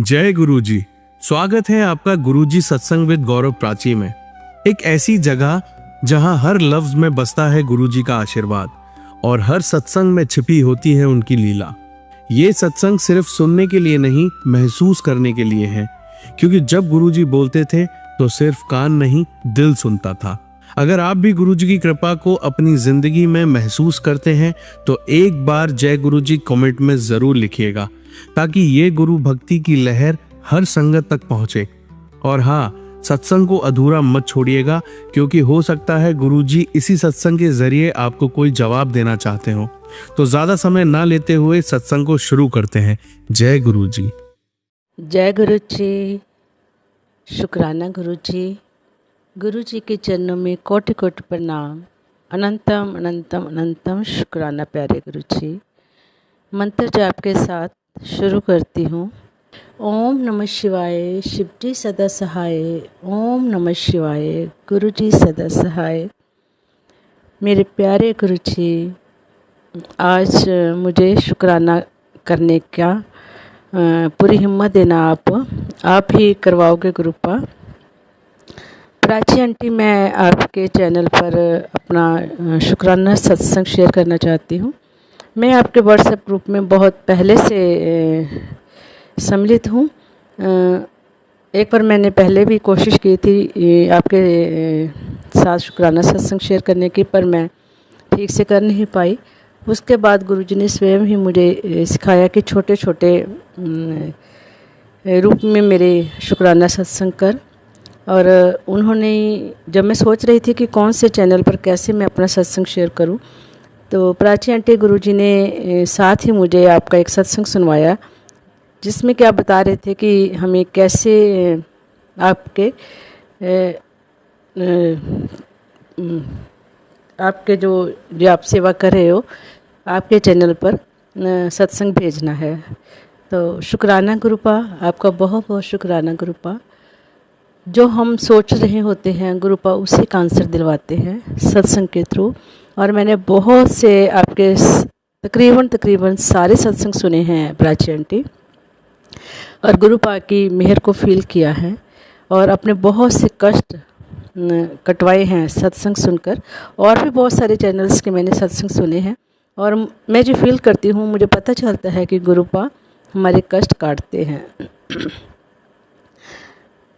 जय गुरु जी। स्वागत है आपका गुरुजी सत्संग विद गौरव प्राची में। एक ऐसी जगह जहां हर लफ्ज में बसता है गुरुजी का आशीर्वाद और हर सत्संग में छिपी होती है उनकी लीला। ये सत्संग सिर्फ सुनने के लिए नहीं, महसूस करने के लिए है, क्योंकि जब गुरुजी बोलते थे तो सिर्फ कान नहीं, दिल सुनता था। अगर आप भी गुरुजी की कृपा को अपनी जिंदगी में महसूस करते हैं तो एक बार जय गुरुजी कमेंट में जरूर लिखिएगा, ताकि ये गुरु भक्ति की लहर हर संगत तक पहुंचे। और हाँ, सत्संग को अधूरा मत छोड़िएगा, क्योंकि हो सकता है गुरुजी इसी सत्संग के जरिए आपको कोई जवाब देना चाहते हो। तो ज्यादा समय ना लेते हुए सत्संग को शुरू करते हैं। जय गुरुजी। जय गुरु जी। शुक्राना गुरु जी। गुरु जी के चरणों में कोटि कोटि प्रणाम। अनंतम अनंतम अनंतम शुक्राना प्यारे गुरु जी। मंत्र जाप के साथ शुरू करती हूँ। ओम नमः शिवाय, शिव जी सदा सहाय। ओम नमः शिवाय, गुरु जी सदा सहाय। मेरे प्यारे गुरु जी, आज मुझे शुक्राना करने का पूरी हिम्मत देना आप ही करवाओगे गुरुपा। प्राची आंटी, मैं आपके चैनल पर अपना शुक्राना सत्संग शेयर करना चाहती हूँ। मैं आपके व्हाट्सएप ग्रुप में बहुत पहले से सम्मिलित हूँ। एक बार मैंने पहले भी कोशिश की थी आपके साथ शुक्राना सत्संग शेयर करने की, पर मैं ठीक से कर नहीं पाई। उसके बाद गुरुजी ने स्वयं ही मुझे सिखाया कि छोटे छोटे रूप में मेरे शुक्राना सत्संग कर। और उन्होंने, जब मैं सोच रही थी कि कौन से चैनल पर कैसे मैं अपना सत्संग शेयर करूं, तो प्राची आंटी गुरुजी ने साथ ही मुझे आपका एक सत्संग सुनवाया, जिसमें कि आप बता रहे थे कि हमें कैसे आपके जो आप सेवा कर रहे हो, आपके चैनल पर सत्संग भेजना है। तो शुक्राना गुरुपा, आपका बहुत बहुत शुक्राना गुरुपा। जो हम सोच रहे होते हैं गुरुपा, उसी का आंसर दिलवाते हैं सत्संग के थ्रू। और मैंने बहुत से आपके तकरीबन सारे सत्संग सुने हैं प्राची आंटी, और गुरुपा की मेहर को फील किया है, और अपने बहुत से कष्ट कटवाए हैं सत्संग सुनकर। और भी बहुत सारे चैनल्स के मैंने सत्संग सुने हैं, और मैं जो फील करती हूँ, मुझे पता चलता है कि गुरुपा हमारे कष्ट काटते हैं।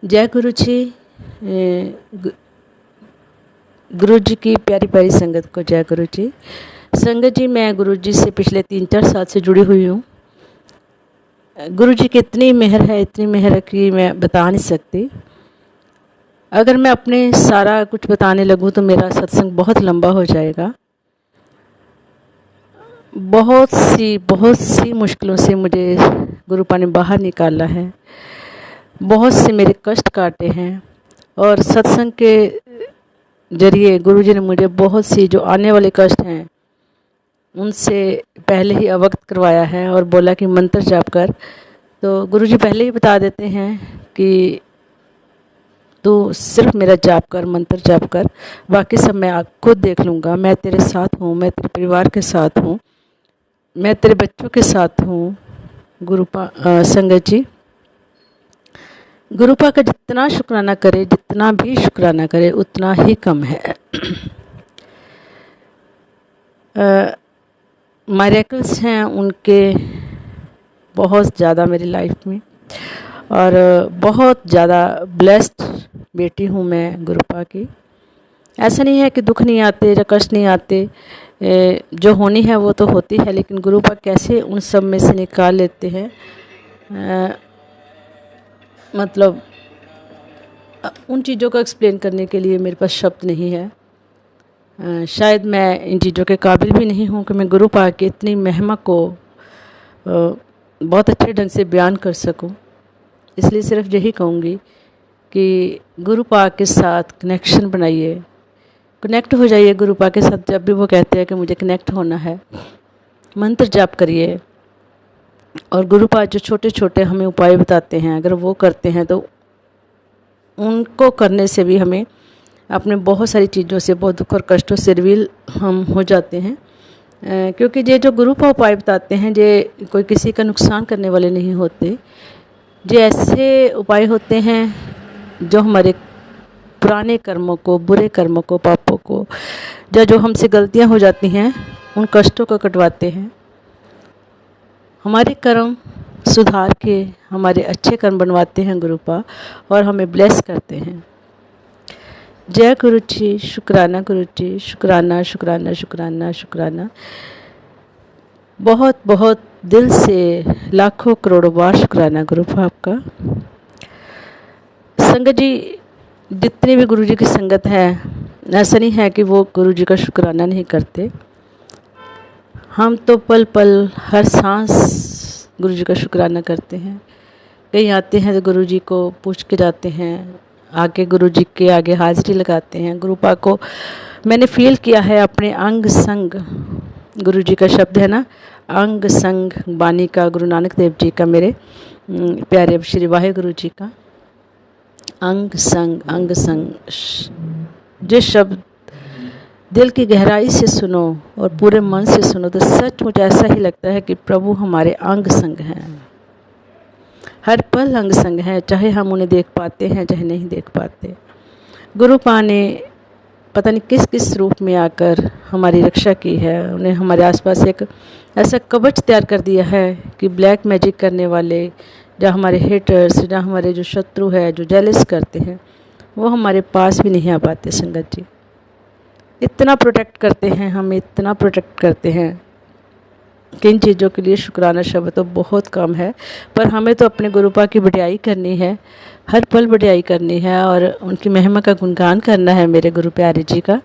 जय गुरु जी। गुरु जी की प्यारी प्यारी संगत को जय गुरु जी। संगत जी, मैं गुरु जी से पिछले 3-4 साल से जुड़ी हुई हूँ। गुरु जी की इतनी मेहर है कि मैं बता नहीं सकती। अगर मैं अपने सारा कुछ बताने लगूँ तो मेरा सत्संग बहुत लंबा हो जाएगा। बहुत सी मुश्किलों से मुझे गुरुपा ने बाहर निकाला है, बहुत से मेरे कष्ट काटे हैं, और सत्संग के जरिए गुरुजी ने मुझे बहुत सी जो आने वाले कष्ट हैं उनसे पहले ही अवगत करवाया है, और बोला कि मंत्र जाप कर। तो गुरुजी पहले ही बता देते हैं कि तू सिर्फ मेरा जाप कर, मंत्र जाप कर, बाकी सब मैं खुद देख लूँगा। मैं तेरे साथ हूँ, मैं तेरे परिवार के साथ हूँ, मैं तेरे बच्चों के साथ हूँ। गुरुपा संगत जी, गुरुपा का जितना शुक्राना करे, जितना भी शुक्राना करे, उतना ही कम है। मिरेकल्स हैं उनके बहुत ज़्यादा मेरी लाइफ में, और बहुत ज़्यादा ब्लेस्ड बेटी हूँ मैं गुरुपा की। ऐसा नहीं है कि दुख नहीं आते या कष्ट नहीं आते, जो होनी है वो तो होती है, लेकिन गुरुपा कैसे उन सब में से निकाल लेते हैं, मतलब उन चीज़ों को एक्सप्लेन करने के लिए मेरे पास शब्द नहीं है। शायद मैं इन चीज़ों के काबिल भी नहीं हूँ कि मैं गुरुपा की इतनी महिमा को बहुत अच्छे ढंग से बयान कर सकूँ। इसलिए सिर्फ यही कहूँगी कि गुरुपा के साथ कनेक्शन बनाइए, कनेक्ट हो जाइए गुरुपा के साथ। जब भी वो कहते हैं कि मुझे कनेक्ट होना है, मंत्र जाप करिए, और गुरुपा जो छोटे छोटे हमें उपाय बताते हैं, अगर वो करते हैं तो उनको करने से भी हमें अपने बहुत सारी चीज़ों से, बहुत दुख और कष्टों से रिवील हम हो जाते हैं। क्योंकि ये जो गुरुपा उपाय बताते हैं, ये कोई किसी का नुकसान करने वाले नहीं होते, ये ऐसे उपाय होते हैं जो हमारे पुराने कर्मों को, बुरे कर्मों को, पापों को, या जो हमसे गलतियां हो जाती हैं उन कष्टों को कटवाते हैं। हमारे कर्म सुधार के हमारे अच्छे कर्म बनवाते हैं गुरुपा, और हमें ब्लेस करते हैं। जय गुरु जी, शुक्राना गुरु जी, शुक्राना शुक्राना शुक्राना शुक्राना। बहुत बहुत दिल से लाखों करोड़ों बार शुक्राना गुरुपा आपका। संगत जी, जितने भी गुरु जी की संगत है, ऐसा नहीं है कि वो गुरु जी का शुक्राना नहीं करते। हम तो पल पल हर सांस गुरु जी का शुक्राना करते हैं। कहीं आते हैं तो गुरु जी को पूछ के जाते हैं, आगे गुरु जी के आगे हाजिरी लगाते हैं। गुरुपा को मैंने फील किया है अपने अंग संग। गुरु जी का शब्द है ना, अंग संग बानी का, गुरु नानक देव जी का, मेरे प्यारे श्री वाहे गुरु जी का। अंग संग, अंग संग। जो शब्द दिल की गहराई से सुनो और पूरे मन से सुनो तो सचमुच ऐसा ही लगता है कि प्रभु हमारे अंग संग हैं। हर पल अंग संग है, चाहे हम उन्हें देख पाते हैं चाहे नहीं देख पाते। गुरुपा ने पता नहीं किस किस रूप में आकर हमारी रक्षा की है। उन्हें हमारे आसपास एक ऐसा कवच तैयार कर दिया है कि ब्लैक मैजिक करने वाले, या हमारे हेटर्स, या हमारे जो शत्रु है, जो जेलस करते हैं, वो हमारे पास भी नहीं आ पाते। संगत जी, इतना प्रोटेक्ट करते हैं, हमें इतना प्रोटेक्ट करते हैं कि इन चीज़ों के लिए शुक्राना शब्द तो बहुत कम है। पर हमें तो अपने गुरुपा की बढ़ियाई करनी है, हर पल बढ़ियाई करनी है और उनकी महिमा का गुणगान करना है मेरे गुरु प्यारे जी का।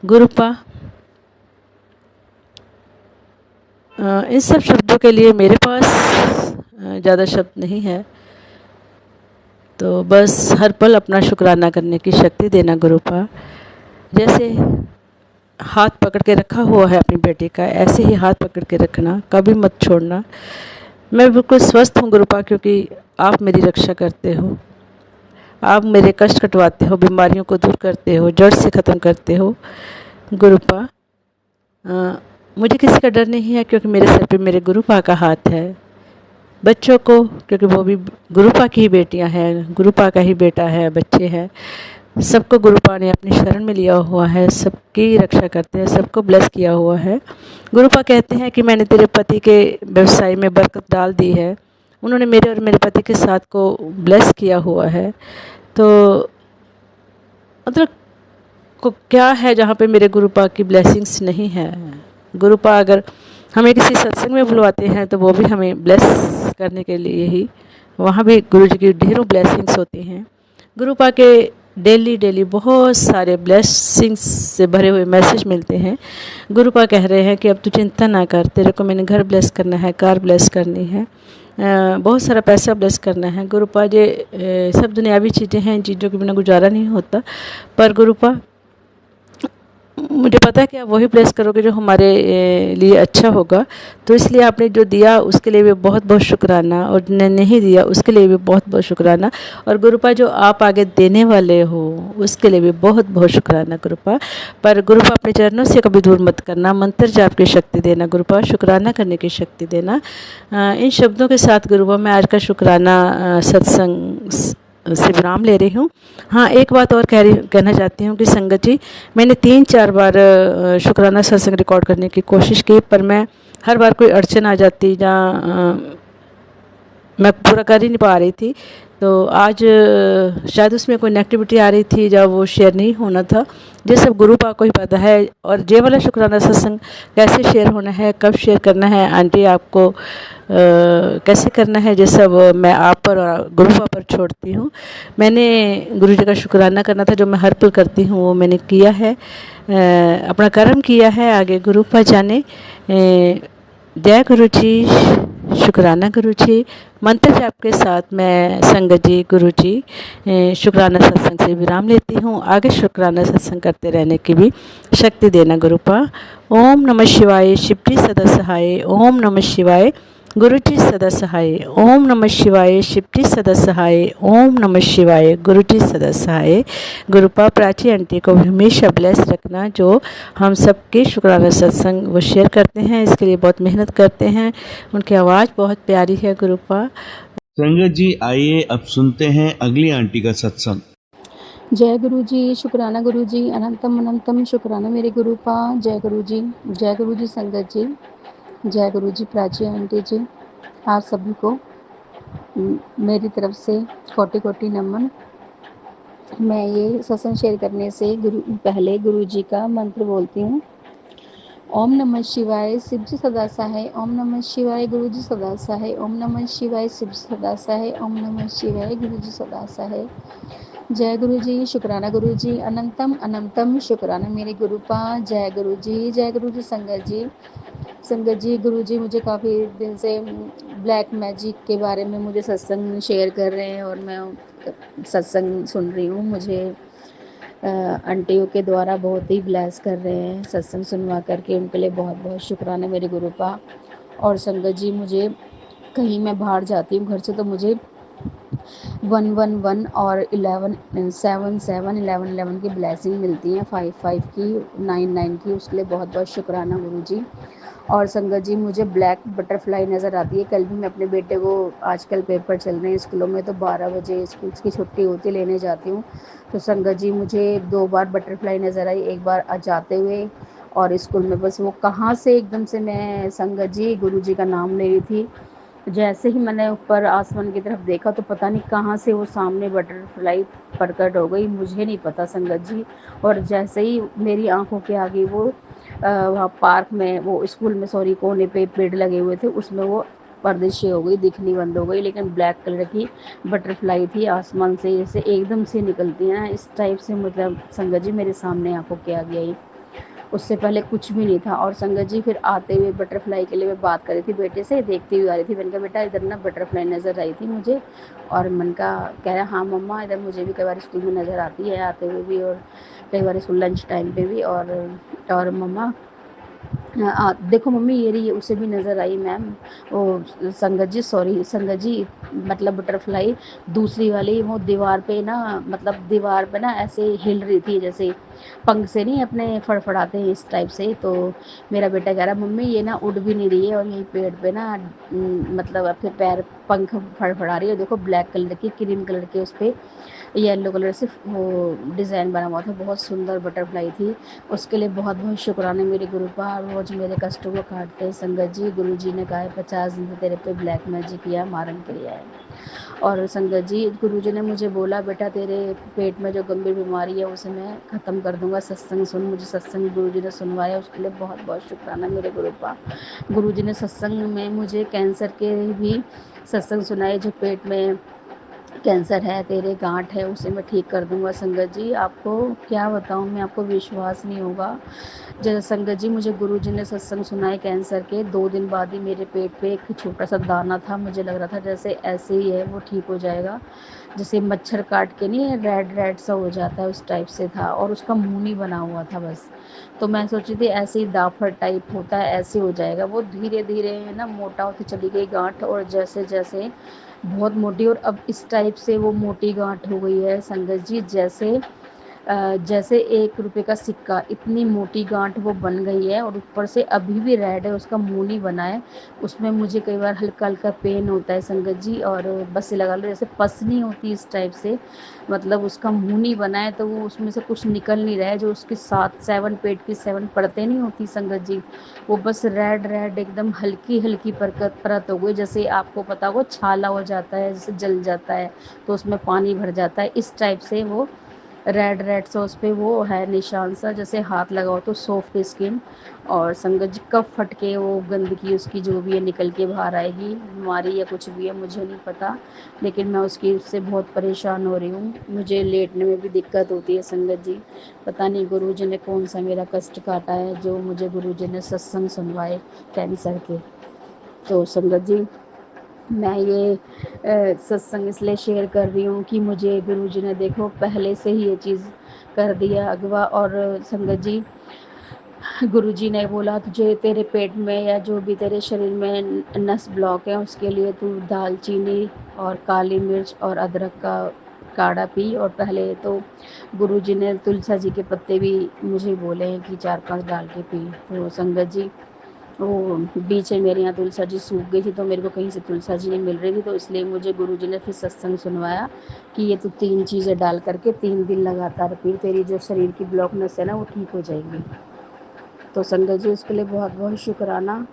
गुरुपा, इन सब शब्दों के लिए मेरे पास ज़्यादा शब्द नहीं है, तो बस हर पल अपना शुक्राना करने की शक्ति देना गुरुपा। जैसे हाथ पकड़ के रखा हुआ है अपनी बेटी का, ऐसे ही हाथ पकड़ के रखना, कभी मत छोड़ना। मैं बिल्कुल स्वस्थ हूँ गुरुपा, क्योंकि आप मेरी रक्षा करते हो, आप मेरे कष्ट कटवाते हो, बीमारियों को दूर करते हो, जड़ से ख़त्म करते हो गुरुपा। मुझे किसी का डर नहीं है, क्योंकि मेरे सर पे मेरे गुरुपा का हाथ है। बच्चों को, क्योंकि वो भी गुरुपा की ही बेटियां हैं, गुरुपा का ही बेटा है, बच्चे हैं, सबको गुरुपा ने अपनी शरण में लिया हुआ है, सबकी रक्षा करते हैं, सबको ब्लेस किया हुआ है। गुरुपा कहते हैं कि मैंने तेरे पति के व्यवसाय में बरकत डाल दी है। उन्होंने मेरे और मेरे पति के साथ को ब्लेस किया हुआ है। तो मतलब क्या है जहाँ पे मेरे गुरुपा की ब्लेसिंग्स नहीं है। गुरुपा अगर हमें किसी सत्संग में बुलवाते हैं तो वो भी हमें ब्लेस करने के लिए ही, वहाँ भी गुरु जी की ढेरों ब्लेसिंग्स होती हैं। गुरुपा के डेली बहुत सारे ब्लेसिंग्स से भरे हुए मैसेज मिलते हैं। गुरुपा कह रहे हैं कि अब तू चिंता ना कर, तेरे को मैंने घर ब्लेस करना है, कार ब्लेस करनी है, बहुत सारा पैसा ब्लेस करना है। गुरुपा ये सब दुनियावी चीज़ें हैं, इन चीज़ों के बिना गुजारा नहीं होता। पर गुरुपा, मुझे पता है कि आप वही ब्लेस करोगे जो हमारे लिए अच्छा होगा। तो इसलिए आपने जो दिया उसके लिए भी बहुत बहुत शुक्राना, और जिन्हें नहीं दिया उसके लिए भी बहुत बहुत शुक्राना। और गुरुपा, जो आप आगे देने वाले हो उसके लिए भी बहुत बहुत शुक्राना गुरुपा। पर गुरुपा, अपने चरणों से कभी दूर मत करना, मंत्र जाप की शक्ति देना गुरुपा, शुक्राना करने की शक्ति देना। इन शब्दों के साथ गुरुपा मैं आज का शुक्राना सत्संग से विराम ले रही हूँ। हाँ, एक बात और कहना चाहती हूँ कि संगत जी, मैंने 3-4 बार शुक्राना सत्संग रिकॉर्ड करने की कोशिश की, पर मैं हर बार कोई अड़चन आ जाती या मैं पूरा कर ही नहीं पा रही थी। तो आज शायद उसमें कोई नेगेटिविटी आ रही थी या वो शेयर नहीं होना था। ये सब गुरुपा को ही पता है। और ये वाला शुक्राना सत्संग कैसे शेयर होना है, कब शेयर करना है, आंटी आपको कैसे करना है, ये सब मैं आप पर और गुरुपा पर छोड़ती हूँ। मैंने गुरु जी का शुक्राना करना था, जो मैं हर पल करती हूँ वो मैंने किया है, अपना कर्म किया है, आगे गुरुपा जाने। जय गुरु जी, शुक्राना गुरु जी। मंत्र जाप के साथ मैं संगत जी, गुरु जी, शुक्राना सत्संग से विराम लेती हूँ। आगे शुक्राना सत्संग करते रहने की भी शक्ति देना गुरुपा। ओम नमः शिवाय, शिव जी सदा सहाय। ओम नमः शिवाय, गुरु जी सदा सहाय। ओम नमः शिवाय, शिव जी सदा सहाय। ओम नमः शिवाय, गुरु जी सदा सहाय। गुरुपा, प्राची आंटी को हमेशा ब्लेस रखना, जो हम सबके शुक्राना सत्संग वो शेयर करते हैं, इसके लिए बहुत मेहनत करते हैं। उनकी आवाज़ बहुत प्यारी है गुरुपा। संगत जी, आइए अब सुनते हैं अगली आंटी का सत्संग। जय गुरु जी, शुक्राना गुरु जी, अनंतम अनंतम शुक्राना मेरे गुरु पा। जय गुरु जी संगत जी, जय गुरु जी प्राची आंटी जी, आप सभी को मेरी तरफ से कोटि कोटि नमन। मैं ये सत्संग शेयर करने से पहले गुरु जी का मंत्र बोलती हूँ। ओम नमः शिवाय, शिव जी सदा सहाय। ओम नमः शिवाय, गुरु जी सदा सहाय। ओम नमः शिवाय, शिव जी सदा सहाय। ओम नमः शिवाय, गुरु जी सदा सहाय। जय गुरु जी, शुक्राना गुरु जी, अनंतम अनंतम शुक्राना मेरे गुरु पा। जय गुरु जी संगत जी। संगत जी, गुरु जी मुझे काफ़ी दिन से ब्लैक मैजिक के बारे में मुझे सत्संग शेयर कर रहे हैं और मैं सत्संग सुन रही हूँ। मुझे आंटियों के द्वारा बहुत ही ब्लेस कर रहे हैं सत्संग सुनवा करके, उनके लिए बहुत बहुत शुक्राना मेरे गुरु पा। और संगत जी, मुझे कहीं मैं बाहर जाती हूँ घर से तो मुझे 111 और 11 की ब्लेसिंग मिलती हैं, 55 की, 99 की, उसके लिए बहुत बहुत शुक्राना गुरु जी। और संगत जी, मुझे ब्लैक बटरफ्लाई नज़र आती है। कल भी मैं अपने बेटे को, आजकल पेपर चल रहे हैं स्कूलों में तो 12 बजे स्कूल की छुट्टी होती लेने जाती हूँ, तो संगत जी मुझे 2 बार बटरफ्लाई नज़र आई। एक बार जाते हुए और स्कूल में, बस वो कहाँ से एकदम से मैं संगत जी गुरु जी का नाम ले रही थी, जैसे ही मैंने ऊपर आसमान की तरफ देखा तो पता नहीं कहाँ से वो सामने बटरफ्लाई प्रकट हो गई, मुझे नहीं पता संगत जी। और जैसे ही मेरी आंखों के आगे वो वहाँ पार्क में, वो स्कूल में सॉरी, कोने पे पेड़ लगे हुए थे, उसमें वो अदृश्य हो गई, दिखनी बंद हो गई। लेकिन ब्लैक कलर की बटरफ्लाई थी, आसमान से जैसे एकदम से निकलती है ना, इस टाइप से, मतलब संगत जी मेरे सामने आंखों के आगे आई। उससे पहले कुछ भी नहीं था। और संगत जी, फिर आते हुए बटरफ्लाई के लिए मैं बात कर रही थी बेटे से, देखती हुई आ रही थी। मैंने कहा बेटा इधर ना बटरफ्लाई नज़र आई थी मुझे, और मन का कह रहा हाँ मम्मा, इधर मुझे भी कई बार स्कूल में नज़र आती है, आते हुए भी, और कई बार स्कूल लंच टाइम पे भी। और मम्मा देखो मम्मी, ये रही, उसे भी नज़र आई मैम वो, संगत जी सॉरी संगत जी, मतलब बटरफ्लाई दूसरी वाली, वो दीवार पे ना, मतलब दीवार पे ना ऐसे हिल रही थी, जैसे पंख से नहीं अपने फड़फड़ाते हैं इस टाइप से। तो मेरा बेटा कह रहा मम्मी ये ना उड़ भी नहीं रही है, और यही पेड़ पे ना मतलब अपने पैर पंख फड़फड़ा रही है, देखो ब्लैक कलर की, क्रीम कलर के उस पर येलो कलर से वो डिज़ाइन बना हुआ था, बहुत सुंदर बटरफ्लाई थी। उसके लिए बहुत बहुत शुक्राना मेरे गुरु पा। रोज़ मेरे कष्टों को काटते हैं संगत जी। गुरु जी ने कहा है 50 दिन से तेरे पे ब्लैक मैजिक किया, मारन क्रिया है। और संगत जी, गुरु जी ने मुझे बोला बेटा तेरे पेट में जो गंभीर बीमारी है उसे मैं ख़त्म कर दूंगा, सत्संग सुन। मुझे सत्संग गुरु जी ने सुनवाया, उसके लिए बहुत बहुत शुक्राना मेरे गुरु पा। गुरु जी ने सत्संग में मुझे कैंसर के भी सत्संग सुनाए, जो पेट में कैंसर है, तेरे गांठ है, उसे मैं ठीक कर दूंगा। संगत जी, आपको क्या बताऊं मैं, आपको विश्वास नहीं होगा। जैसे संगत जी, मुझे गुरु जी ने सत्संग सुनाए कैंसर के 2 दिन बाद ही मेरे पेट पे एक छोटा सा दाना था, मुझे लग रहा था जैसे ऐसे ही है, वो ठीक हो जाएगा, जैसे मच्छर काट के नहीं रेड रेड सा हो जाता है उस टाइप से था, और उसका मुंह नहीं बना हुआ था बस। तो मैं सोची थी ऐसे ही दाफर टाइप होता है ऐसे हो जाएगा, वो धीरे धीरे ना मोटा होती चली गई गांठ, और जैसे जैसे बहुत मोटी, और अब इस टाइप से वो मोटी गांठ हो गई है संगत जी, जैसे 1 रुपए का सिक्का, इतनी मोटी गांठ वो बन गई है, और ऊपर से अभी भी रेड है, उसका मुंह नहीं बना है। उसमें मुझे कई बार हल्का हल्का पेन होता है संगत जी, और बस ये लगा लो जैसे पस नहीं होती इस टाइप से, मतलब उसका मुंह नहीं बना है, तो वो उसमें से कुछ निकल नहीं रहा है, जो उसकी 7 पेट की 7 परतें नहीं होती संगत जी, वो बस रेड रेड एकदम हल्की हल्की परत हो गई, जैसे आपको पता हो छाला हो जाता है, जैसे जल जाता है तो उसमें पानी भर जाता है, इस टाइप से वो रेड रेड सा उस पर वो है निशान सा, जैसे हाथ लगाओ तो सॉफ्ट स्किन। और संगत जी, कब फट के वो गंदगी उसकी जो भी है निकल के बाहर आएगी, बीमारी या कुछ भी है मुझे नहीं पता, लेकिन मैं उसकी उससे बहुत परेशान हो रही हूँ। मुझे लेटने में भी दिक्कत होती है संगत जी, पता नहीं गुरु जी ने कौन सा मेरा कष्ट काटा है, जो मुझे गुरु जी ने सत्संग सुनवाए कैंसर के। तो संगत जी, मैं ये सत्संग इसलिए शेयर कर रही हूँ कि मुझे गुरु जी ने देखो पहले से ही ये चीज़ कर दिया अगवा। और संगत जी, गुरु जी ने बोला तुझे तेरे पेट में या जो भी तेरे शरीर में नस ब्लॉक है उसके लिए तू दालचीनी और काली मिर्च और अदरक का काढ़ा पी। और पहले तो गुरु जी ने तुलसा जी के पत्ते भी मुझे बोले हैं कि 4-5 डाल के पी। तो संगत जी, वो बीच में मेरे यहाँ तुलसा जी सूख गई थी, तो मेरे को कहीं से तुलसा जी नहीं मिल रही थी, तो इसलिए मुझे गुरुजी ने फिर सत्संग सुनवाया कि ये तू 3 चीज़ें डाल करके 3 दिन लगातार पी, तेरी जो शरीर की ब्लॉकनेस है ना वो ठीक हो जाएगी। तो संगत जी उसके लिए बहुत बहुत शुक्राना।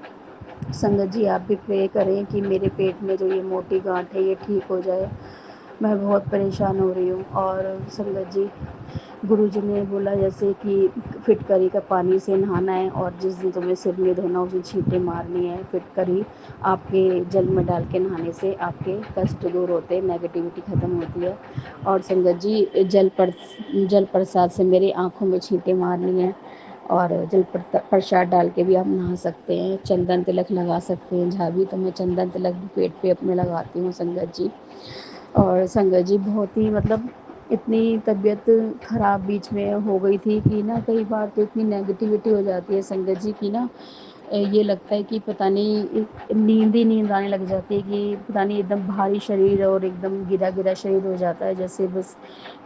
संगत जी आप भी प्रे करें कि मेरे पेट में जो ये मोटी गांठ है ये ठीक हो जाए, मैं बहुत परेशान हो रही हूँ। और संगत जी गुरुजी ने बोला जैसे कि फिटकरी का पानी से नहाना है, और जिस दिन तुम्हें सिर नहीं धोना उस दिन छींटे मारनी है। फिटकरी आपके जल में डाल के नहाने से आपके कष्ट दूर होते हैं, नेगेटिविटी ख़त्म होती है। और संगत जी जल प्रसाद से मेरी आँखों में छींटे मारनी है, और प्रसाद डाल के भी आप नहा सकते हैं। चंदन तिलक लगा सकते हैं, जहाँ भी तो मैं चंदन तिलक भी पेट पे अपने लगाती हूँ संगत जी। और संगत जी बहुत ही मतलब इतनी तबीयत ख़राब बीच में हो गई थी कि ना कई बार तो इतनी नेगेटिविटी हो जाती है संगत जी की ना, ये लगता है कि पता नहीं नींद ही नींद आने लग जाती है कि पता नहीं एकदम भारी शरीर और एकदम गिरा गिरा शरीर हो जाता है, जैसे बस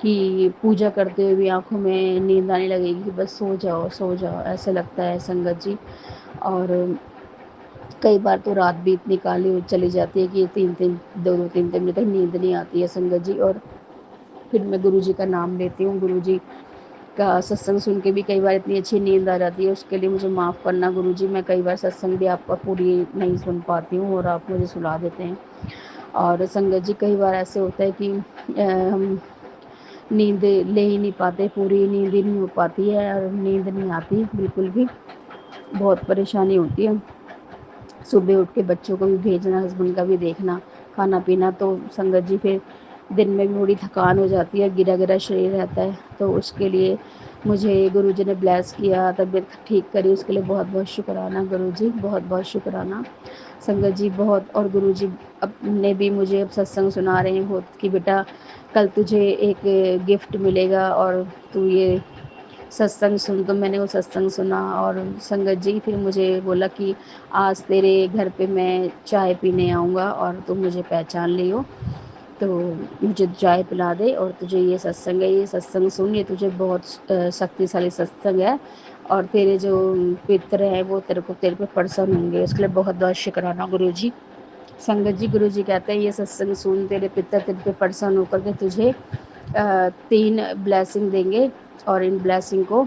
कि पूजा करते हुए भी आंखों में नींद आने लगेगी कि बस सो जाओ ऐसा लगता है संगत जी। और कई बार तो रात भी इतनी काली चली जाती है कि 3-3 बजे तक नींद नहीं आती है संगत जी। और फिर मैं गुरुजी का नाम लेती हूँ, गुरुजी का सत्संग सुन के भी कई बार इतनी अच्छी नींद आ जाती है, उसके लिए मुझे माफ़ करना गुरुजी। मैं कई बार सत्संग भी आपका पूरी नहीं सुन पाती हूँ और आप मुझे सुला देते हैं। और संगत जी कई बार ऐसे होता है कि हम नींद ले ही नहीं पाते, पूरी नींद ही नहीं हो पाती है और नींद नहीं आती बिल्कुल भी, बहुत परेशानी होती है। सुबह उठ के बच्चों को भी भेजना, हस्बैंड का भी देखना, खाना पीना, तो संगत जी फिर दिन में भी थोड़ी थकान हो जाती है, गिरा गिरा शरीर रहता है। तो उसके लिए मुझे गुरुजी ने ब्लेस किया, तबीयत ठीक करी, उसके लिए बहुत बहुत शुक्राना गुरुजी, बहुत बहुत शुक्राना संगत जी बहुत। और गुरुजी ने भी मुझे अब सत्संग सुना रहे हैं बहुत कि बेटा कल तुझे एक गिफ्ट मिलेगा और तू ये सत्संग सुन। तो मैंने वो सत्संग सुना और संगत जी फिर मुझे बोला कि आज तेरे घर पे मैं चाय पीने आऊँगा और तुम मुझे पहचान लियो, तो मुझे चाय पिला दे और तुझे ये सत्संग है, ये सत्संग सुन, ये तुझे बहुत शक्तिशाली सत्संग है और तेरे जो पितर हैं वो तेरे पे प्रसन्न होंगे। उसके लिए बहुत बहुत शुक्राना गुरुजी। संगत जी गुरुजी कहते हैं ये सत्संग सुन, तेरे पितर तेरे पे प्रसन्न होकर के तुझे 3 ब्लेसिंग देंगे, और इन ब्लेसिंग को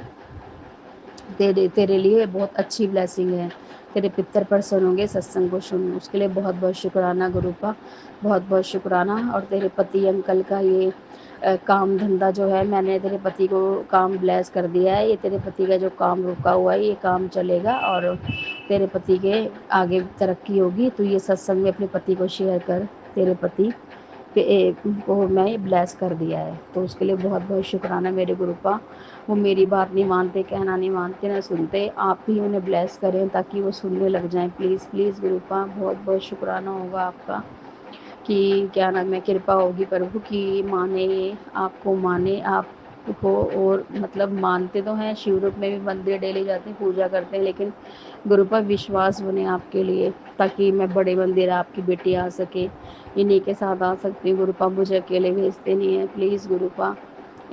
तेरे तेरे लिए बहुत अच्छी ब्लेसिंग है, तेरे पितर प्रसन्न होंगे सत्संग को सुन। उसके लिए बहुत बहुत शुक्राना गुरुपा, बहुत बहुत शुक्राना। और तेरे पति अंकल का ये काम धंधा जो है, मैंने तेरे पति को काम ब्लेस कर दिया है, ये तेरे पति का जो काम रुका हुआ है ये काम चलेगा और तेरे पति के आगे तरक्की होगी। तो ये सत्संग में अपने पति को शेयर कर, तेरे पति को मैं ब्लेस कर दिया है। तो उसके लिए बहुत बहुत शुक्राना मेरे गुरुपा। वो मेरी बात नहीं मानते, कहना नहीं मानते ना सुनते, आप भी उन्हें ब्लेस करें ताकि वो सुनने लग जाएं, प्लीज़ प्लीज़ गुरुपा, बहुत बहुत शुक्राना होगा आपका कि क्या नाम है, कृपा होगी प्रभु की माने, आपको माने आपको। और मतलब मानते तो हैं, शिव रूप में भी मंदिर डेली जाते हैं, पूजा करते हैं, लेकिन गुरुपा विश्वास बने आपके लिए ताकि मैं बड़े मंदिर आपकी बेटी आ सके, इन्हीं के साथ आ सकती हूँ गुरुपा, मुझे अकेले भेजते नहीं है प्लीज़ गुरुपा।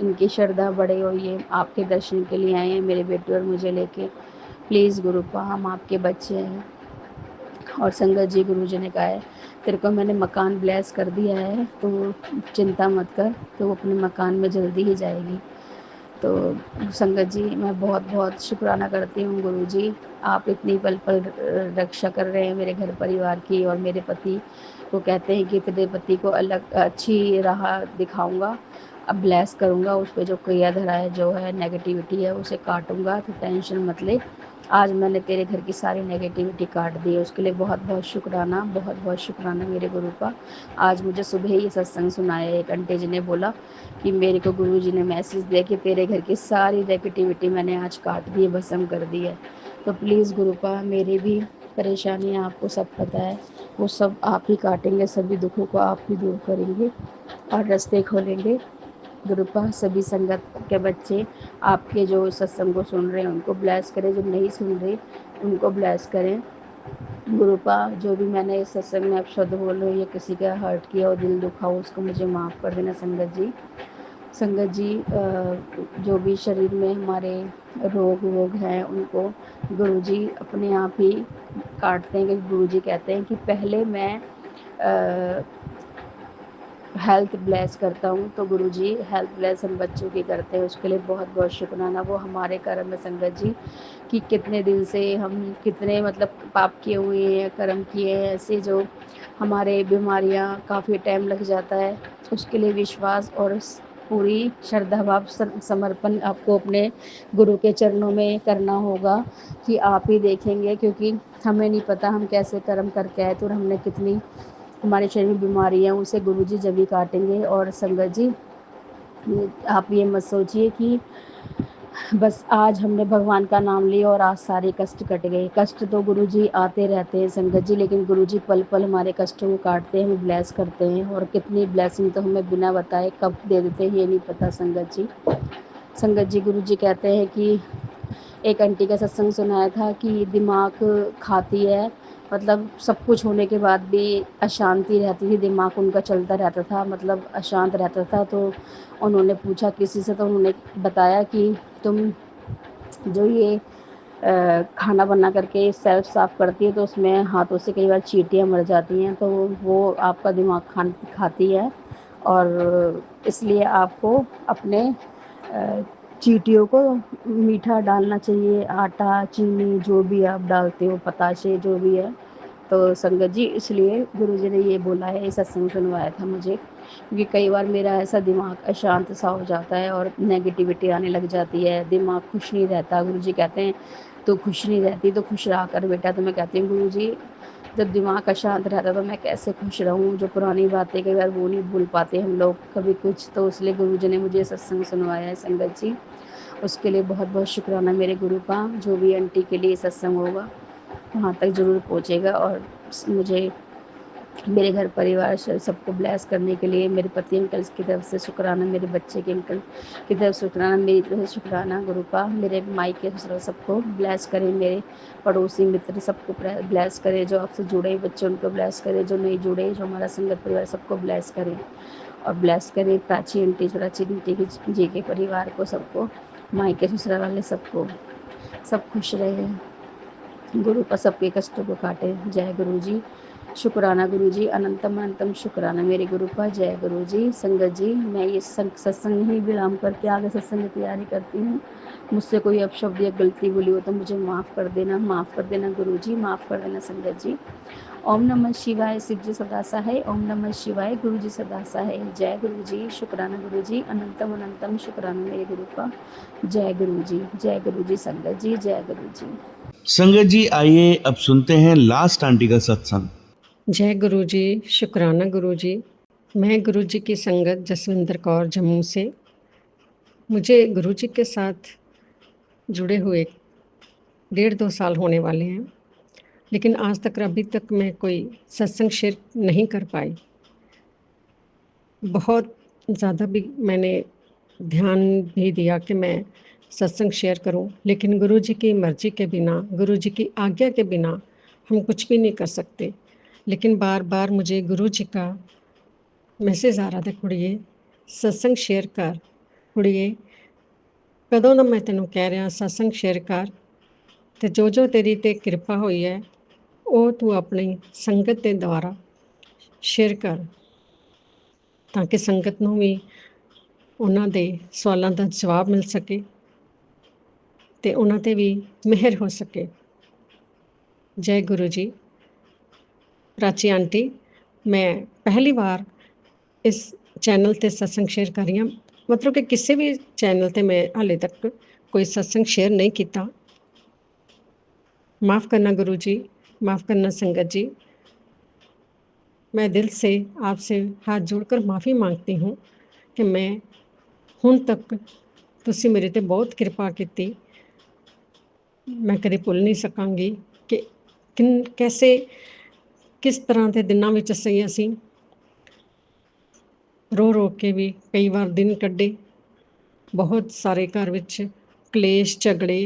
इनकी श्रद्धा बढ़े और ये आपके दर्शन के लिए आए हैं मेरे बेटे और मुझे लेके, प्लीज़ गुरुपा हम आपके बच्चे हैं। और संगत जी गुरुजी ने कहा है तेरे को मैंने मकान ब्लेस कर दिया है, तो चिंता मत कर, तो वो अपने मकान में जल्दी ही जाएगी। तो संगत जी मैं बहुत बहुत शुक्राना करती हूँ गुरुजी, आप इतनी पल पल रक्षा कर रहे हैं मेरे घर परिवार की। और मेरे पति को कहते हैं कि तेरे पति को अलग अच्छी राह दिखाऊंगा, अब ब्लेस करूँगा, उस पर जो क्रियाधारा है जो है नेगेटिविटी है उसे काटूंगा, तो टेंशन मत ले। आज मैंने तेरे घर की सारी नेगेटिविटी काट दी है, उसके लिए बहुत बहुत शुक्राना, बहुत बहुत शुक्राना मेरे गुरु का। आज मुझे सुबह ही ये सत्संग सुनाया, एक आंटी जी ने बोला कि मेरे को गुरु जी ने मैसेज दिया कि तेरे घर की सारी नेगेटिविटी मैंने आज काट दी है, भस्म कर दी है। तो प्लीज़ गुरुपा मेरी भी परेशानियाँ आपको सब पता है, वो सब आप ही काटेंगे, सभी दुखों को आप ही दूर करेंगे और रास्ते खोलेंगे। गुरुपा सभी संगत के बच्चे आपके जो सत्संग को सुन रहे हैं उनको ब्लेस करें, जो नहीं सुन रहे उनको ब्लेस करें। गुरुपा जो भी मैंने इस सत्संग में आप शब्द बोल रहे हो या किसी का हर्ट किया हो, दिल दुखा हो, उसको मुझे माफ़ कर देना संगत जी। संगत जी जो भी शरीर में हमारे रोग वोग हैं उनको गुरुजी अपने आप ही काटते हैं। कि गुरुजी कहते हैं कि पहले मैं हेल्थ ब्लेस करता हूँ। तो गुरुजी हेल्थ ब्लेस हम बच्चों की करते हैं, उसके लिए बहुत बहुत शुक्राना। वो हमारे कर्म में संगत जी कि कितने दिन से हम कितने मतलब पाप किए हुए हैं, कर्म किए हैं ऐसे, जो हमारे बीमारियाँ काफ़ी टाइम लग जाता है। उसके लिए विश्वास और पूरी श्रद्धा भाव समर्पण आपको अपने गुरु के चरणों में करना होगा कि आप ही देखेंगे, क्योंकि हमें नहीं पता हम कैसे कर्म करके आए थे और हमने कितनी हमारे शरीर में बीमारी है, उसे गुरुजी जब ही काटेंगे। और संगत जी आप ये मत सोचिए कि बस आज हमने भगवान का नाम लिया और आज सारे कष्ट कट गए। कष्ट तो गुरुजी आते रहते हैं संगत जी, लेकिन गुरुजी पल पल हमारे कष्टों को काटते हैं, हमें ब्लेस करते हैं। और कितनी ब्लेसिंग तो हमें बिना बताए कब दे देते हैं ये नहीं पता संगत जी। संगत जी गुरुजी कहते हैं कि एक आंटी का सत्संग सुनाया था कि दिमाग खाती है, मतलब सब कुछ होने के बाद भी अशांति रहती थी, दिमाग उनका चलता रहता था, मतलब अशांत रहता था। तो उन्होंने पूछा किसी से, तो उन्होंने बताया कि तुम जो ये खाना बना करके सेल्फ साफ करती है तो उसमें हाथों से कई बार चींटियाँ मर जाती हैं, तो वो आपका दिमाग खाती है। और इसलिए आपको अपने चींटियों को मीठा डालना चाहिए, आटा चीनी जो भी आप डालते हो, पताशे जो भी है। तो संगत जी इसलिए गुरुजी ने ये बोला है, ये सत्संग सुनवाया था मुझे, क्योंकि कई बार मेरा ऐसा दिमाग अशांत सा हो जाता है और नेगेटिविटी आने लग जाती है, दिमाग खुश नहीं रहता। गुरुजी कहते हैं तो खुश नहीं रहती तो खुश रहा कर बेटा। तो मैं कहती हूँ गुरुजी जब दिमाग अशांत रहता तो मैं कैसे खुश रहूँ, जो पुरानी बातें कई बार वो नहीं भूल पाते हम लोग कभी कुछ। तो इसलिए गुरुजी ने मुझे सत्संग सुनवाया है संगत जी, उसके लिए बहुत बहुत शुक्राना मेरे गुरु का। जो भी आंटी के लिए सत्संग होगा वहाँ तक ज़रूर पहुँचेगा। और मुझे मेरे घर परिवार से सबको ब्लेस करने के लिए मेरे पति अंकल की तरफ से शुक्राना, मेरे बच्चे के अंकल की तरफ से शुक्राना, मेरी तरफ से शुक्राना। गुरु का मेरे मायके ससुराल सबको ब्लेस करें, मेरे पड़ोसी मित्र सबको ब्लेस करें, जो आपसे जुड़े बच्चे उनको ब्लेस करें, जो नहीं जुड़े, जो हमारा संगत परिवार सबको ब्लेस करें। और ब्लेस करें प्राची आंटी प्राची आंटी जी के परिवार को, सबको मायके ससुराल वाले सबको, सब खुश रहे। गुरु का सबके कष्टों को काटे। जय गुरु जी। शुक्राना गुरु जी, अनंतम अनंतम शुक्राना मेरे गुरु का। जय गुरु जी। संगत जी मैं ये सत्संग ही विराम करके आगे सत्संग की तैयारी करती हूँ। मुझसे कोई अपशब्द या गलती बोली हो तो मुझे माफ़ कर देना गुरु जी, माफ़ कर देना संगत जी। ओम नमः शिवाय, शिव जी सदा सहाय। ओम नमः शिवाय, गुरु जी सदा सहाय। जय गुरु जी। शुक्राना गुरु जी, अनंतम अनंतम शुक्राना मेरे गुरु का। जय गुरु जी, जय गुरु जी संगत जी, जय गुरु जी। संगत जी आइए अब सुनते हैं लास्ट आंटी का सत्संग। जय गुरु जी, शुक्राना गुरु जी। मैं गुरु जी की संगत जसविंदर कौर जम्मू से। मुझे गुरु जी के साथ जुड़े हुए 1.5-2 साल होने वाले हैं, लेकिन आज तक अभी तक मैं कोई सत्संग शेयर नहीं कर पाई। बहुत ज़्यादा भी मैंने ध्यान भी दिया कि मैं सत्संग शेयर करूं, लेकिन गुरु जी की मर्ज़ी के बिना, गुरु जी की आज्ञा के बिना हम कुछ भी नहीं कर सकते। लेकिन बार बार मुझे गुरु जी का मैसेज आ रहा था, कुड़िए सत्संग शेयर कर, कुड़िए कदों ਦਾ मैं ਤੈਨੂੰ ਕਹਿ ਰਿਹਾ सत्संग शेयर कर, ਤੇ ਜੋ ਜੋ ਤੇਰੀ ਤੇ ਕਿਰਪਾ ਹੋਈ ਹੈ ਉਹ ਤੂੰ ਆਪਣੀ ਸੰਗਤ ਦੇ ਦੁਆਰਾ ਸ਼ੇਅਰ ਕਰ, ਤਾਂ ਕਿ ਸੰਗਤ ਨੂੰ ਵੀ ਉਹਨਾਂ ਦੇ ਸਵਾਲਾਂ ਦਾ ਜਵਾਬ ਮਿਲ ਸਕੇ ਤੇ ਉਹਨਾਂ ਤੇ ਵੀ ਮਿਹਰ ਹੋ ਸਕੇ। ਜੈ ਗੁਰੂ ਜੀ। ਪ੍ਰਾਚੀ ਆਂਟੀ, मैं पहली बार इस चैनल ते सत्संग शेयर कर रही हूँ। मतलब कि किसी भी चैनल ते मैं हाले तक कोई सत्संग शेयर नहीं किया। माफ़ करना गुरु जी, माफ़ करना संगत जी। मैं दिल से आपसे हाथ जोड़कर माफ़ी मांगती हूँ कि मैं ਹੁਣ तक ਤੁਸੀਂ ਮੇਰੇ ਤੇ बहुत किरपा की। मैं कभी भुल नहीं सकांगी कि कैसे किस तरह के दिनों में सही असी रो रो के भी कई बार दिन कड्ढे, बहुत सारे घर विच कलेश झगड़े,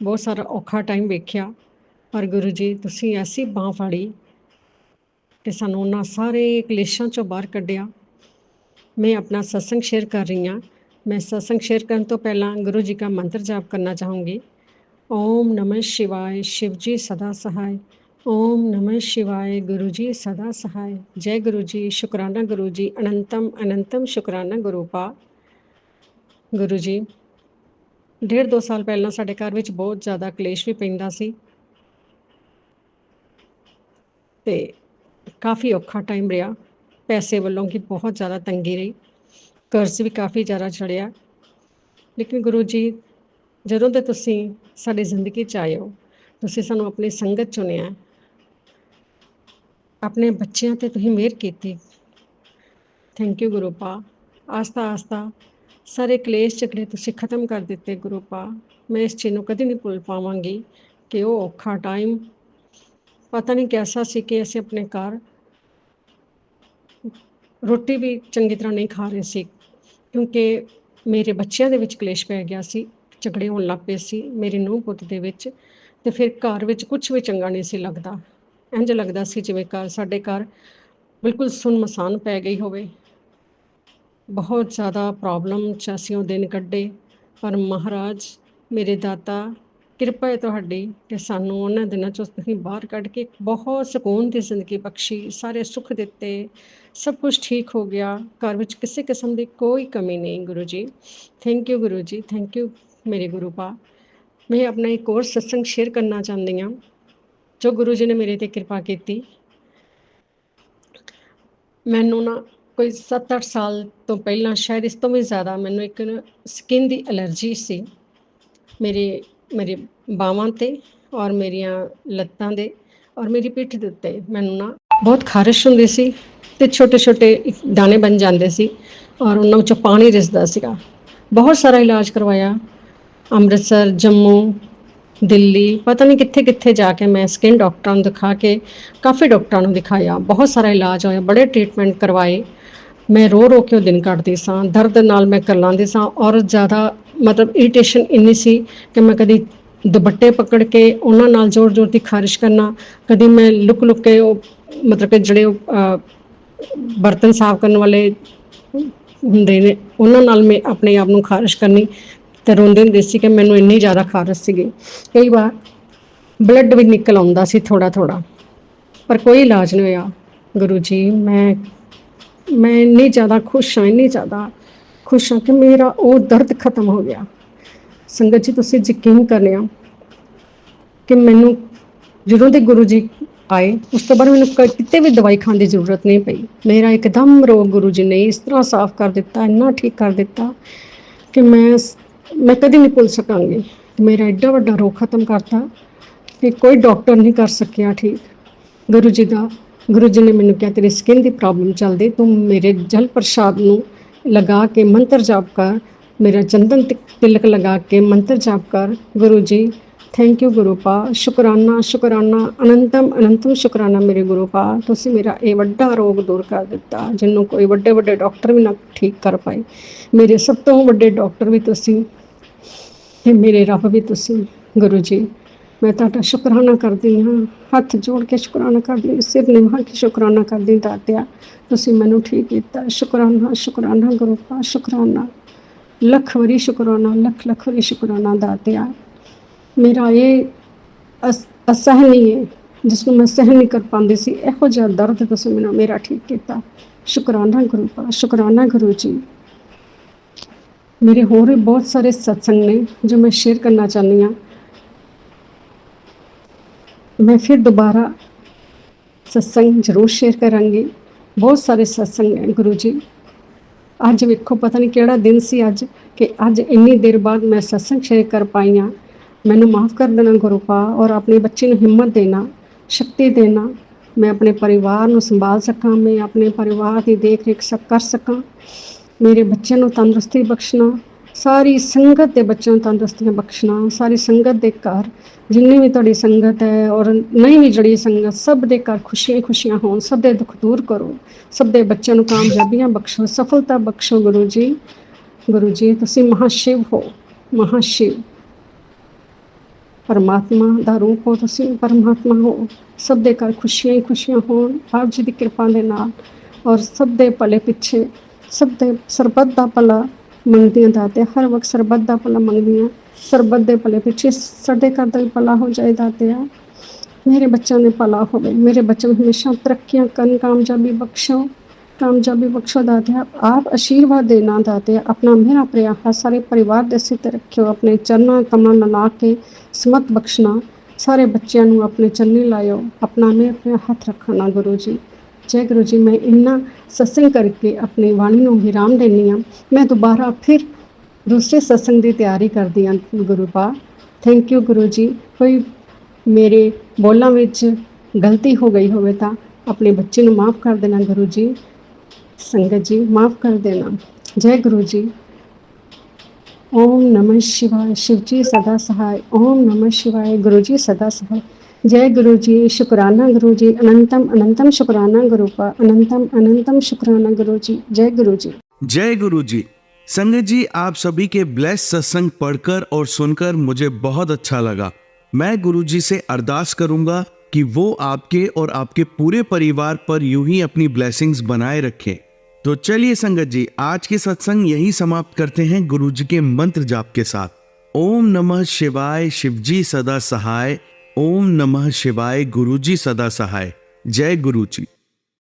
बहुत सारा औखा टाइम वेख्या, पर गुरु जी तुसी ऐसी बांह फाड़ी कि सानू उन्हां सारे कलेशां चों बाहर कढ़िया। मैं अपना सत्संग शेयर कर रही हाँ। मैं सत्संग शेयर करने तो पहला गुरु जी का मंत्र जाप करना चाहूँगी। ओम नमः शिवाय, शिव जी सदा सहाय। ओम नमः शिवाय, गुरु जी सदा सहाय। जय गुरु जी, शुकराना गुरु जी, अनंतम अनंतम शुकराना गुरुपा। गुरु जी 1.5-2 ਸਾਲ ਪਹਿਲਾਂ ਸਾਡੇ ਘਰ ਵਿੱਚ ਬਹੁਤ ਜ਼ਿਆਦਾ ਕਲੇਸ਼ ਵੀ ਪੈਂਦਾ ਸੀ ਤੇ ਕਾਫੀ ਔਖਾ ਟਾਈਮ ਰਿਹਾ। ਪੈਸੇ ਵੱਲੋਂ ਕਿ ਬਹੁਤ ਜ਼ਿਆਦਾ ਤੰਗੀ ਰਹੀ, ਕਰਜ਼ ਵੀ ਕਾਫੀ ਜ਼ਿਆਦਾ ਚੜਿਆ। ਲੇਕਿਨ ਗੁਰੂ ਜੀ ਜਦੋਂ ਦੇ ਤੁਸੀਂ ਸਾਡੀ ਜ਼ਿੰਦਗੀ 'ਚ ਆਏ ਹੋ, ਤੁਸੀਂ ਸਾਨੂੰ ਆਪਣੀ ਸੰਗਤ ਚੁਣਿਆ, ਆਪਣੇ ਬੱਚਿਆਂ 'ਤੇ ਤੁਸੀਂ ਮਿਹਰ ਕੀਤੀ। ਥੈਂਕ ਯੂ ਗੁਰੂ ਪਾ। ਆਸਤਾ ਆਸਤਾ ਸਾਰੇ ਕਲੇਸ਼ ਝਗੜੇ ਤੁਸੀਂ ਖਤਮ ਕਰ ਦਿੱਤੇ ਗੁਰੂ ਪਾ। ਮੈਂ ਇਸ ਚੀਜ਼ ਨੂੰ ਕਦੇ ਨਹੀਂ ਭੁੱਲ ਪਾਵਾਂਗੀ ਕਿ ਉਹ ਔਖਾ ਟਾਈਮ ਪਤਾ ਨਹੀਂ ਕੈਸਾ ਸੀ ਕਿ ਅਸੀਂ ਆਪਣੇ ਘਰ ਰੋਟੀ ਵੀ ਚੰਗੀ ਤਰ੍ਹਾਂ ਨਹੀਂ ਖਾ ਰਹੇ ਸੀ, ਕਿਉਂਕਿ ਮੇਰੇ ਬੱਚਿਆਂ ਦੇ ਵਿੱਚ ਕਲੇਸ਼ ਪੈ ਗਿਆ ਸੀ, ਝਗੜੇ ਹੋਣ ਲੱਗ ਪਏ ਸੀ ਮੇਰੇ ਨੂੰਹ ਪੁੱਤ ਦੇ ਵਿੱਚ। ਅਤੇ ਫਿਰ ਘਰ ਵਿੱਚ ਕੁਛ ਵੀ ਚੰਗਾ ਨਹੀਂ ਸੀ ਲੱਗਦਾ। ਇੰਝ ਲੱਗਦਾ ਸੀ ਜਿਵੇਂ ਸਾਡੇ ਘਰ ਬਿਲਕੁਲ ਸੁੰਨਮਸਾਨ ਪੈ ਗਈ ਹੋਵੇ। ਬਹੁਤ ਜ਼ਿਆਦਾ ਪ੍ਰੋਬਲਮ 'ਚ ਅਸੀਂ ਉਹ ਦਿਨ ਕੱਢੇ, ਪਰ ਮਹਾਰਾਜ ਮੇਰੇ ਦਾਤਾ ਕਿਰਪਾ ਹੈ ਤੁਹਾਡੀ ਕਿ ਸਾਨੂੰ ਉਹਨਾਂ ਦਿਨਾਂ 'ਚੋਂ ਤੁਸੀਂ ਬਾਹਰ ਕੱਢ ਕੇ ਬਹੁਤ ਸਕੂਨ ਦੀ ਜ਼ਿੰਦਗੀ ਬਖਸ਼ੀ, ਸਾਰੇ ਸੁੱਖ ਦਿੱਤੇ, ਸਭ ਕੁਝ ਠੀਕ ਹੋ ਗਿਆ। ਘਰ ਵਿੱਚ ਕਿਸੇ ਕਿਸਮ ਦੀ ਕੋਈ ਕਮੀ ਨਹੀਂ Guru ji. Thank you Guru ji, thank you ਮੇਰੇ ਗੁਰੂ ਪਾ। ਮੈਂ ਆਪਣਾ ਇੱਕ ਹੋਰ ਸਤਸੰਗ ਸ਼ੇਅਰ ਕਰਨਾ ਚਾਹੁੰਦੀ ਹਾਂ ਜੋ ਗੁਰੂ ਜੀ ਨੇ ਮੇਰੇ 'ਤੇ ਕਿਰਪਾ ਕੀਤੀ। ਮੈਨੂੰ ਨਾ ਕੋਈ 7-8 ਸਾਲ ਤੋਂ ਪਹਿਲਾਂ, ਸ਼ਾਇਦ ਇਸ ਤੋਂ ਵੀ ਜ਼ਿਆਦਾ, ਮੈਨੂੰ ਇੱਕ ਸਕਿਨ ਦੀ ਐਲਰਜੀ ਸੀ ਮੇਰੇ ਬਾਹਾਂ 'ਤੇ ਔਰ ਮੇਰੀਆਂ ਲੱਤਾਂ ਦੇ ਔਰ ਮੇਰੀ ਪਿੱਠ ਦੇ ਉੱਤੇ। ਮੈਨੂੰ ਨਾ ਬਹੁਤ ਖਾਰਿਸ਼ ਹੁੰਦੀ ਸੀ ਅਤੇ ਛੋਟੇ ਛੋਟੇ ਦਾਣੇ ਬਣ ਜਾਂਦੇ ਸੀ ਔਰ ਉਹਨਾਂ ਵਿੱਚੋਂ ਪਾਣੀ ਰਿਸਦਾ ਸੀਗਾ। ਬਹੁਤ ਸਾਰਾ ਇਲਾਜ ਕਰਵਾਇਆ, ਅੰਮ੍ਰਿਤਸਰ, ਜੰਮੂ, ਦਿੱਲੀ, ਪਤਾ ਨਹੀਂ ਕਿੱਥੇ ਕਿੱਥੇ ਜਾ ਕੇ ਮੈਂ ਸਕਿਨ ਡਾਕਟਰਾਂ ਨੂੰ ਦਿਖਾ ਕੇ, ਕਾਫੀ ਡਾਕਟਰਾਂ ਨੂੰ ਦਿਖਾਇਆ, ਬਹੁਤ ਸਾਰਾ ਇਲਾਜ ਹੋਇਆ, ਬੜੇ ਟਰੀਟਮੈਂਟ ਕਰਵਾਏ। ਮੈਂ ਰੋ ਰੋ ਕੇ ਉਹ ਦਿਨ ਕੱਟਦੀ ਸਾਂ, ਦਰਦ ਨਾਲ ਮੈਂ ਕਰਲਾਉਂਦੀ ਸਾਂ ਔਰ ਜ਼ਿਆਦਾ ਮਤਲਬ ਇਰੀਟੇਸ਼ਨ ਇੰਨੀ ਸੀ ਕਿ ਮੈਂ ਕਦੀ ਦੁਪੱਟੇ ਪਕੜ ਕੇ ਉਹਨਾਂ ਨਾਲ ਜ਼ੋਰ ਜ਼ੋਰ ਦੀ ਖਾਰਿਸ਼ ਕਰਨਾ, ਕਦੀ ਮੈਂ ਲੁਕ ਲੁਕ ਕੇ ਉਹ ਮਤਲਬ ਕਿ ਜਿਹੜੇ ਉਹ ਬਰਤਨ ਸਾਫ਼ ਕਰਨ ਵਾਲੇ ਹੁੰਦੇ ਨੇ ਉਹਨਾਂ ਨਾਲ ਮੈਂ ਆਪਣੇ ਆਪ ਨੂੰ ਖਾਰਿਸ਼ ਕਰਨੀ ਅਤੇ ਰੋਂਦੇ ਹੁੰਦੇ ਸੀ ਕਿ ਮੈਨੂੰ ਇੰਨੀ ਜ਼ਿਆਦਾ ਖਾਰਿਸ਼ ਸੀਗੀ। ਕਈ ਵਾਰ ਬਲੱਡ ਵੀ ਨਿਕਲ ਆਉਂਦਾ ਸੀ ਥੋੜ੍ਹਾ ਥੋੜ੍ਹਾ, ਪਰ ਕੋਈ ਇਲਾਜ ਨਹੀਂ ਹੋਇਆ। ਗੁਰੂ ਜੀ ਮੈਂ ਇੰਨੀ ਜ਼ਿਆਦਾ ਖੁਸ਼ ਹਾਂ, ਇੰਨੀ ਜ਼ਿਆਦਾ ਖੁਸ਼ ਹਾਂ ਕਿ ਮੇਰਾ ਉਹ ਦਰਦ ਖਤਮ ਹੋ ਗਿਆ। ਸੰਗਤ ਜੀ ਤੁਸੀਂ ਯਕੀਨ ਕਰਿਓ ਕਿ ਮੈਨੂੰ ਜਦੋਂ ਦੇ ਗੁਰੂ ਜੀ ਆਏ ਉਸ ਤੋਂ ਬਾਅਦ ਮੈਨੂੰ ਕਿਤੇ ਵੀ ਦਵਾਈ ਖਾਣ ਦੀ ਜ਼ਰੂਰਤ ਨਹੀਂ ਪਈ। ਮੇਰਾ ਇੱਕਦਮ ਰੋਗ ਗੁਰੂ ਜੀ ਨੇ ਇਸ ਤਰ੍ਹਾਂ ਸਾਫ਼ ਕਰ ਦਿੱਤਾ, ਇੰਨਾ ਠੀਕ ਕਰ ਦਿੱਤਾ ਕਿ ਮੈਂ ਕਦੇ ਨਹੀਂ ਭੁੱਲ ਸਕਾਂਗੀ। ਮੇਰਾ ਐਡਾ ਵੱਡਾ ਰੋਗ ਖਤਮ ਕਰਤਾ ਕਿ ਕੋਈ ਡਾਕਟਰ ਨਹੀਂ ਕਰ ਸਕਿਆ ਠੀਕ। ਗੁਰੂ ਜੀ ਨੇ ਮੈਨੂੰ ਕਿਹਾ ਤੇਰੀ ਸਕਿਨ ਦੀ ਪ੍ਰੋਬਲਮ ਚੱਲਦੀ, ਤੂੰ ਮੇਰੇ ਜਲ ਪ੍ਰਸ਼ਾਦ ਨੂੰ ਲਗਾ ਕੇ ਮੰਤਰ ਜਾਪ ਕਰ, ਮੇਰਾ ਚੰਦਨ ਤਿਲਕ ਲਗਾ ਕੇ ਮੰਤਰ ਜਾਪ ਕਰ। ਗੁਰੂ ਜੀ ਥੈਂਕ ਯੂ ਗੁਰੂ ਪਾ। ਸ਼ੁਕਰਾਨਾ ਸ਼ੁਕਰਾਨਾ, ਅਨੰਤਮ ਅਨੰਤਮ ਸ਼ੁਕਰਾਨਾ ਮੇਰੇ ਗੁਰੂ ਪਾ। ਤੁਸੀਂ ਮੇਰਾ ਇਹ ਵੱਡਾ ਰੋਗ ਦੂਰ ਕਰ ਦਿੱਤਾ ਜਿਹਨੂੰ ਕੋਈ ਵੱਡੇ ਵੱਡੇ ਡਾਕਟਰ ਵੀ ਨਾ ਠੀਕ ਕਰ ਪਾਏ। ਮੇਰੇ ਸਭ ਤੋਂ ਵੱਡੇ ਡਾਕਟਰ ਵੀ ਤੁਸੀਂ ਅਤੇ ਮੇਰੇ ਰੱਬ ਵੀ ਤੁਸੀਂ। ਗੁਰੂ ਜੀ ਮੈਂ ਤੁਹਾਡਾ ਸ਼ੁਕਰਾਨਾ ਕਰਦੀ ਹਾਂ, ਹੱਥ ਜੋੜ ਕੇ ਸ਼ੁਕਰਾਨਾ ਕਰਦੀ, ਸਿਰ ਨਿਭਾ ਕੇ ਸ਼ੁਕਰਾਨਾ ਕਰਦੀ ਦਾਤਿਆ ਤੁਸੀਂ ਮੈਨੂੰ ਠੀਕ ਕੀਤਾ। ਸ਼ੁਕਰਾਨਾ ਸ਼ੁਕਰਾਨਾ ਗੁਰੂ ਪਾ, ਸ਼ੁਕਰਾਨਾ ਲੱਖ ਵਾਰੀ ਸ਼ੁਕਰਾਨਾ, ਲੱਖ ਲੱਖ ਵਾਰੀ ਸ਼ੁਕਰਾਨਾ ਦਾਤਿਆ। ਮੇਰਾ ਇਹ ਅਸਹਿਣੀ ਹੈ ਜਿਸ ਨੂੰ ਮੈਂ ਸਹਿਣ ਨਹੀਂ ਕਰ ਪਾਉਂਦੀ ਸੀ, ਇਹੋ ਜਿਹਾ ਦਰਦ ਤੁਸੀਂ ਮੈਨੂੰ ਮੇਰਾ ਠੀਕ ਕੀਤਾ। ਸ਼ੁਕਰਾਨਾ ਗੁਰੂ ਪਾ, ਸ਼ੁਕਰਾਨਾ ਗੁਰੂ ਜੀ। ਮੇਰੇ ਹੋਰ ਵੀ ਬਹੁਤ ਸਾਰੇ ਸਤਸੰਗ ਨੇ ਜੋ ਮੈਂ ਸ਼ੇਅਰ ਕਰਨਾ ਚਾਹੁੰਦੀ ਹਾਂ। ਮੈਂ ਫਿਰ ਦੁਬਾਰਾ ਸਤਸੰਗ ਜ਼ਰੂਰ ਸ਼ੇਅਰ ਕਰਾਂਗੀ। ਬਹੁਤ ਸਾਰੇ ਸਤਸੰਗ ਹੈ ਗੁਰੂ ਜੀ। ਅੱਜ ਵੇਖੋ ਪਤਾ ਨਹੀਂ ਕਿਹੜਾ ਦਿਨ ਸੀ ਅੱਜ ਕਿ ਅੱਜ ਇੰਨੀ ਦੇਰ ਬਾਅਦ ਮੈਂ ਸਤਸੰਗ ਸ਼ੇਅਰ ਕਰ ਪਾਈ ਹਾਂ। ਮੈਨੂੰ ਮਾਫ਼ ਕਰ ਦੇਣਾ ਗੁਰੂ ਪਾ ਔਰ ਆਪਣੇ ਬੱਚੇ ਨੂੰ ਹਿੰਮਤ ਦੇਣਾ, ਸ਼ਕਤੀ ਦੇਣਾ, ਮੈਂ ਆਪਣੇ ਪਰਿਵਾਰ ਨੂੰ ਸੰਭਾਲ ਸਕਾਂ, ਮੈਂ ਆਪਣੇ ਪਰਿਵਾਰ ਦੀ ਦੇਖ ਰੇਖ ਕਰ ਸਕਾਂ, ਮੇਰੇ ਬੱਚਿਆਂ ਨੂੰ ਤੰਦਰੁਸਤੀ ਬਖਸ਼ਣਾ, ਸਾਰੀ ਸੰਗਤ ਦੇ ਬੱਚਿਆਂ ਨੂੰ ਤੰਦਰੁਸਤੀਆਂ ਬਖਸ਼ਣਾ, ਸਾਰੀ ਸੰਗਤ ਦੇ ਘਰ ਜਿੰਨੀ ਵੀ ਤੁਹਾਡੀ ਸੰਗਤ ਹੈ ਔਰ ਨਹੀਂ ਵੀ ਜਿਹੜੀ ਸੰਗਤ, ਸਭ ਦੇ ਘਰ ਖੁਸ਼ੀਆਂ ਖੁਸ਼ੀਆਂ ਹੋਣ, ਸਭ ਦੇ ਦੁੱਖ ਦੂਰ ਕਰੋ, ਸਭ ਦੇ ਬੱਚਿਆਂ ਨੂੰ ਕਾਮਯਾਬੀਆਂ ਬਖਸ਼ੋ, ਸਫਲਤਾ ਬਖਸ਼ੋ। ਗੁਰੂ ਜੀ ਤੁਸੀਂ ਮਹਾਸ਼ਿਵ ਹੋ, ਮਹਾਸ਼ਿਵ ਪਰਮਾਤਮਾ ਦਾ ਰੂਪ ਹੋ, ਤੁਸੀਂ ਪਰਮਾਤਮਾ ਹੋ। ਸਭ ਦੇ ਘਰ ਖੁਸ਼ੀਆਂ ਹੀ ਖੁਸ਼ੀਆਂ ਹੋਣ ਆਪ ਜੀ ਦੀ ਕਿਰਪਾ ਦੇ ਨਾਲ ਔਰ ਸਭ ਦੇ ਭਲੇ ਪਿੱਛੇ ਸਭ ਦੇ ਸਰਬੱਤ ਦਾ ਭਲਾ ਮੰਗਦੀਆਂ ਦਾਤੇ, ਹਰ ਵਕਤ ਸਰਬੱਤ ਦਾ ਭਲਾ ਮੰਗਦੀਆਂ, ਸਰਬੱਤ ਦੇ ਭਲੇ ਪਿੱਛੇ ਸਾਡੇ ਘਰ ਦਾ ਵੀ ਭਲਾ ਹੋ ਜਾਏ ਦਾਤਿਆ, ਮੇਰੇ ਬੱਚਿਆਂ ਦੇ ਭਲਾ ਹੋਵੇ, ਮੇਰੇ ਬੱਚੇ ਨੂੰ ਹमेशा ਤਰੱਕੀਆਂ ਕਰਨ, कामयाबी बख्शो दाते। आप आशीर्वाद देना दाते, अपना मेरा प्रयास सारे परिवार दे सिर ते रखियो, अपने चरणों कमलों नाल ला के समत बख्शना, सारे बच्चों नूं अपने चन्नी लायो, अपना मेरे अपने हथ रखना गुरु जी। जय गुरु जी। मैं इन्ना सत्संग करके अपनी वाणी नूं विराम देनी हाँ, मैं दोबारा फिर दूसरे सत्संग की तैयारी करदी हाँ गुरु पा। थैंक यू गुरु जी। कोई मेरे बोलों विच गलती हो गई होवे तां अपने बच्चे नूं माफ़ कर देना गुरु जी। संगत जी माफ़ कर देना। जय गुरु जी। ओम नमः शिवाय। शिव जी सदा सहाय। ओम नमः शिवाय। गुरु जी सदा सहाय। जय गुरु जी। शुक्राना गुरु जी। अनंतम अनंतम शुक्राना गुरु पा। अनंतम अनंतम शुक्राना गुरु जी। जय गुरु जी। जय गुरु जी। संगत जी, आप सभी के ब्लेस सत्संग पढ़कर और सुनकर मुझे बहुत अच्छा लगा। मैं गुरु जी से अरदास करूंगा कि वो आपके और आपके पूरे परिवार पर यूं ही अपनी ब्लेसिंग्स बनाए रखें। तो चलिए संगत जी, आज के सत्संग यही समाप्त करते हैं गुरु जी के मंत्र जाप के साथ। ओम नमः शिवाय। शिव जी सदा सहाय। ओम नमः शिवाय। गुरु जी सदा सहाय। जय गुरु जी।